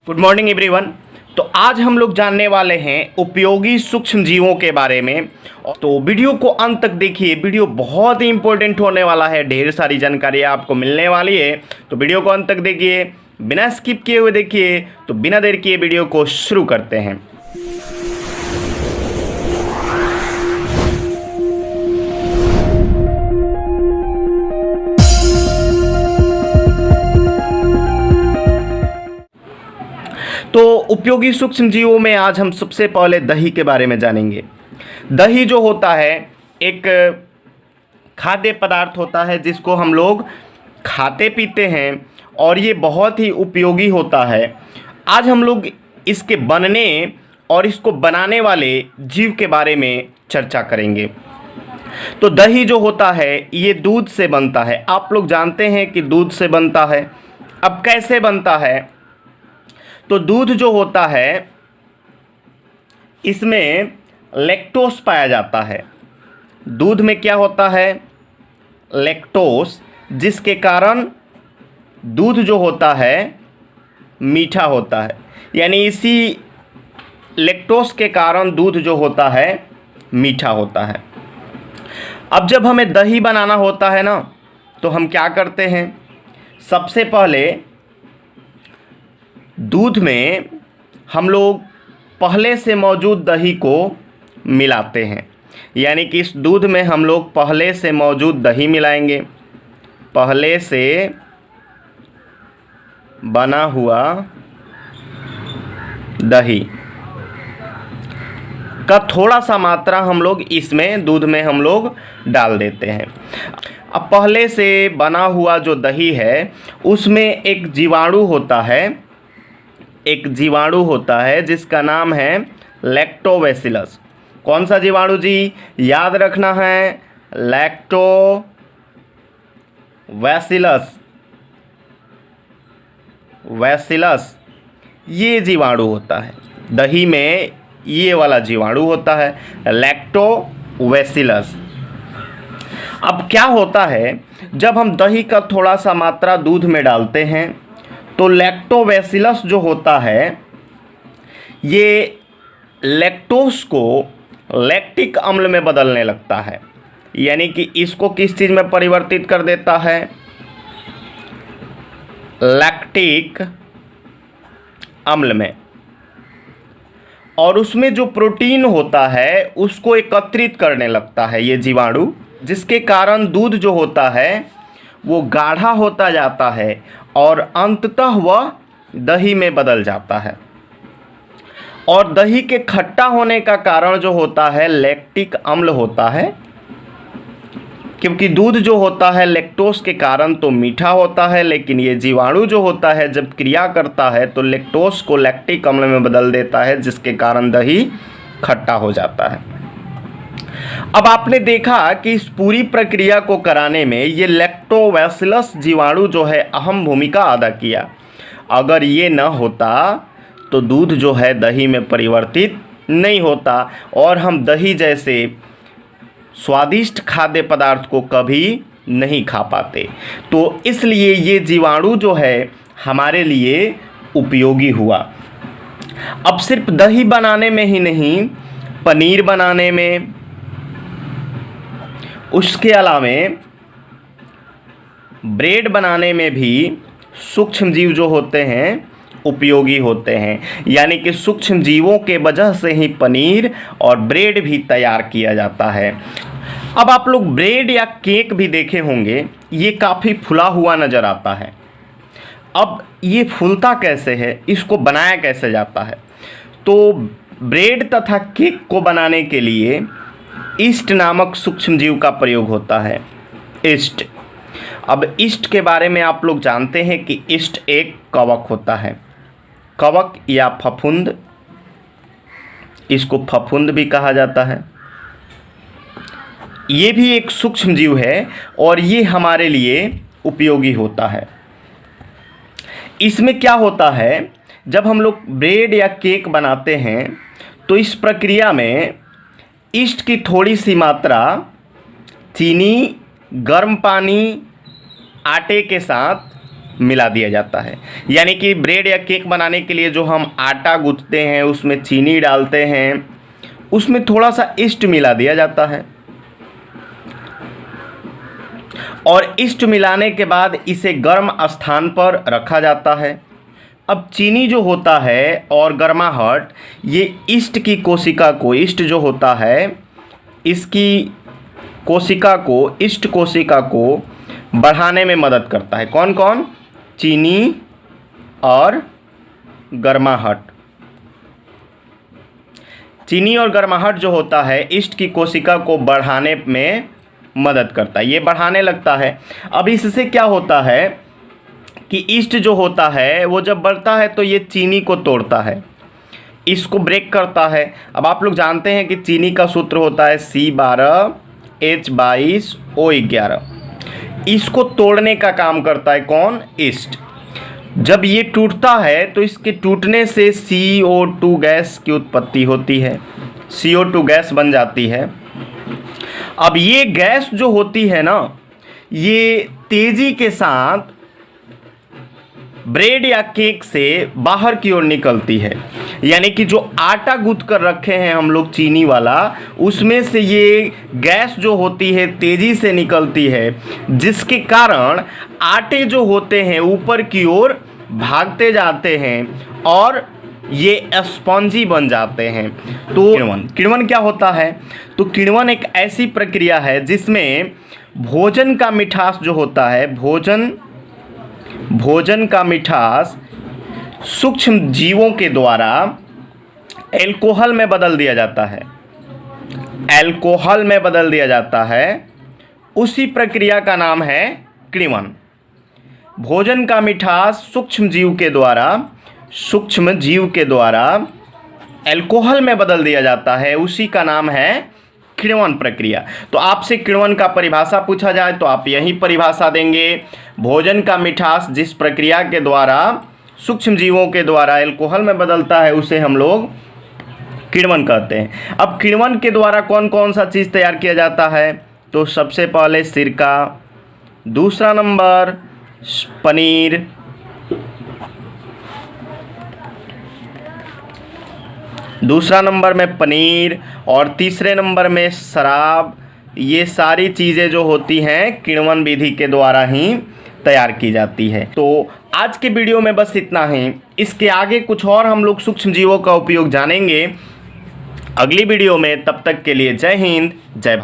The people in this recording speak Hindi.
Good morning everyone. तो आज हम लोग जानने वाले हैं उपयोगी सूक्ष्म जीवों के बारे में। तो वीडियो को अंत तक देखिए, वीडियो बहुत ही इंपॉर्टेंट होने वाला है, ढेर सारी जानकारी आपको मिलने वाली है। तो वीडियो को अंत तक देखिए, बिना स्किप किए हुए देखिए। तो बिना देर किए वीडियो को शुरू करते हैं। तो उपयोगी सूक्ष्म जीवों में आज हम सबसे पहले दही के बारे में जानेंगे। दही जो होता है एक खाद्य पदार्थ होता है जिसको हम लोग खाते पीते हैं और ये बहुत ही उपयोगी होता है। आज हम लोग इसके बनने और इसको बनाने वाले जीव के बारे में चर्चा करेंगे। तो दही जो होता है ये दूध से बनता है। आप लोग जानते हैं कि दूध से बनता है। अब कैसे बनता है? तो दूध जो होता है इसमें लैक्टोस पाया जाता है। दूध में क्या होता है? लैक्टोस, जिसके कारण दूध जो होता है मीठा होता है। यानी इसी लैक्टोस के कारण दूध जो होता है मीठा होता है। अब जब हमें दही बनाना होता है ना, तो हम क्या करते हैं? सबसे पहले दूध में हम लोग पहले से मौजूद दही को मिलाते हैं। यानी कि इस दूध में हम लोग पहले से मौजूद दही मिलाएंगे। पहले से बना हुआ दही का थोड़ा सा मात्रा हम लोग इसमें दूध में हम लोग डाल देते हैं। अब पहले से बना हुआ जो दही है उसमें एक जीवाणु होता है, जिसका नाम है लैक्टोबैसिलस। कौन सा जीवाणु जी? याद रखना है, लैक्टोबैसिलस ये जीवाणु होता है। दही में ये वाला जीवाणु होता है लैक्टोबैसिलस। अब क्या होता है, जब हम दही का थोड़ा सा मात्रा दूध में डालते हैं तो लैक्टोबैसिलस जो होता है ये लैक्टोस को लैक्टिक अम्ल में बदलने लगता है। यानी कि इसको किस चीज़ में परिवर्तित कर देता है? लैक्टिक अम्ल में। और उसमें जो प्रोटीन होता है उसको एकत्रित करने लगता है ये जीवाणु, जिसके कारण दूध जो होता है वो गाढ़ा होता जाता है और अंततः वह दही में बदल जाता है। और दही के खट्टा होने का कारण जो होता है लैक्टिक अम्ल होता है, क्योंकि दूध जो होता है लैक्टोस के कारण तो मीठा होता है, लेकिन ये जीवाणु जो होता है जब क्रिया करता है तो लैक्टोस को लैक्टिक अम्ल में बदल देता है, जिसके कारण दही खट्टा हो जाता है। अब आपने देखा कि इस पूरी प्रक्रिया को कराने में ये लैक्टोबैसिलस जीवाणु जो है अहम भूमिका अदा किया। अगर ये न होता तो दूध जो है दही में परिवर्तित नहीं होता और हम दही जैसे स्वादिष्ट खाद्य पदार्थ को कभी नहीं खा पाते। तो इसलिए ये जीवाणु जो है हमारे लिए उपयोगी हुआ। अब सिर्फ दही बनाने में ही नहीं, पनीर बनाने में, उसके अलावा ब्रेड बनाने में भी सूक्ष्म जीव जो होते हैं उपयोगी होते हैं। यानी कि सूक्ष्म जीवों के वजह से ही पनीर और ब्रेड भी तैयार किया जाता है। अब आप लोग ब्रेड या केक भी देखे होंगे, ये काफ़ी फुला हुआ नज़र आता है। अब ये फूलता कैसे है, इसको बनाया कैसे जाता है? तो ब्रेड तथा केक को बनाने के लिए ईस्ट नामक सूक्ष्म जीव का प्रयोग होता है। ईस्ट। अब ईस्ट के बारे में आप लोग जानते हैं कि ईस्ट एक कवक होता है। कवक या फफूंद, इसको फफूंद भी कहा जाता है। ये भी एक सूक्ष्म जीव है और ये हमारे लिए उपयोगी होता है। इसमें क्या होता है, जब हम लोग ब्रेड या केक बनाते हैं तो इस प्रक्रिया में ईस्ट की थोड़ी सी मात्रा चीनी, गर्म पानी, आटे के साथ मिला दिया जाता है। यानी कि ब्रेड या केक बनाने के लिए जो हम आटा गूंथते हैं, उसमें चीनी डालते हैं, उसमें थोड़ा सा ईस्ट मिला दिया जाता है और ईस्ट मिलाने के बाद इसे गर्म स्थान पर रखा जाता है। अब चीनी जो होता है और गर्माहट, ये ईस्ट की कोशिका को, ईस्ट जो होता है इसकी कोशिका को, ईस्ट कोशिका को बढ़ाने में मदद करता है। कौन कौन? चीनी और गर्माहट। चीनी और गर्माहट जो होता है ईस्ट की कोशिका को बढ़ाने में मदद करता है, ये बढ़ाने लगता है। अब इससे क्या होता है कि ईस्ट जो होता है वो जब बढ़ता है तो ये चीनी को तोड़ता है, इसको ब्रेक करता है। अब आप लोग जानते हैं कि चीनी का सूत्र होता है C12H22O11। इसको तोड़ने का काम करता है कौन? ईस्ट। जब ये टूटता है तो इसके टूटने से CO2 गैस की उत्पत्ति होती है, CO2 गैस बन जाती है। अब ये गैस जो होती है ना, ये तेजी के साथ ब्रेड या केक से बाहर की ओर निकलती है। यानी कि जो आटा गूंथ कर रखे हैं हम लोग चीनी वाला, उसमें से ये गैस जो होती है तेजी से निकलती है, जिसके कारण आटे जो होते हैं ऊपर की ओर भागते जाते हैं और ये स्पॉन्जी बन जाते हैं। तो किण्वन क्या होता है? तो किण्वन एक ऐसी प्रक्रिया है जिसमें भोजन का मिठास जो होता है, भोजन का मिठास सूक्ष्म जीवों के द्वारा अल्कोहल में बदल दिया जाता है, अल्कोहल में बदल दिया जाता है। उसी प्रक्रिया का नाम है किण्वन। भोजन का मिठास सूक्ष्म जीव के द्वारा अल्कोहल में बदल दिया जाता है, उसी का नाम है किण्वन प्रक्रिया। तो आपसे किण्वन का परिभाषा पूछा जाए तो आप यही परिभाषा देंगे, भोजन का मिठास जिस प्रक्रिया के द्वारा सूक्ष्म जीवों के द्वारा अल्कोहल में बदलता है उसे हम लोग किण्वन कहते हैं। अब किण्वन के द्वारा कौन कौन सा चीज़ तैयार किया जाता है? तो सबसे पहले सिरका, दूसरा नंबर पनीर, दूसरा नंबर में पनीर और तीसरे नंबर में शराब। ये सारी चीज़ें जो होती हैं किण्वन विधि के द्वारा ही तैयार की जाती है। तो आज के वीडियो में बस इतना ही। इसके आगे कुछ और हम लोग सूक्ष्म जीवों का उपयोग जानेंगे अगली वीडियो में। तब तक के लिए जय हिंद, जय भारत।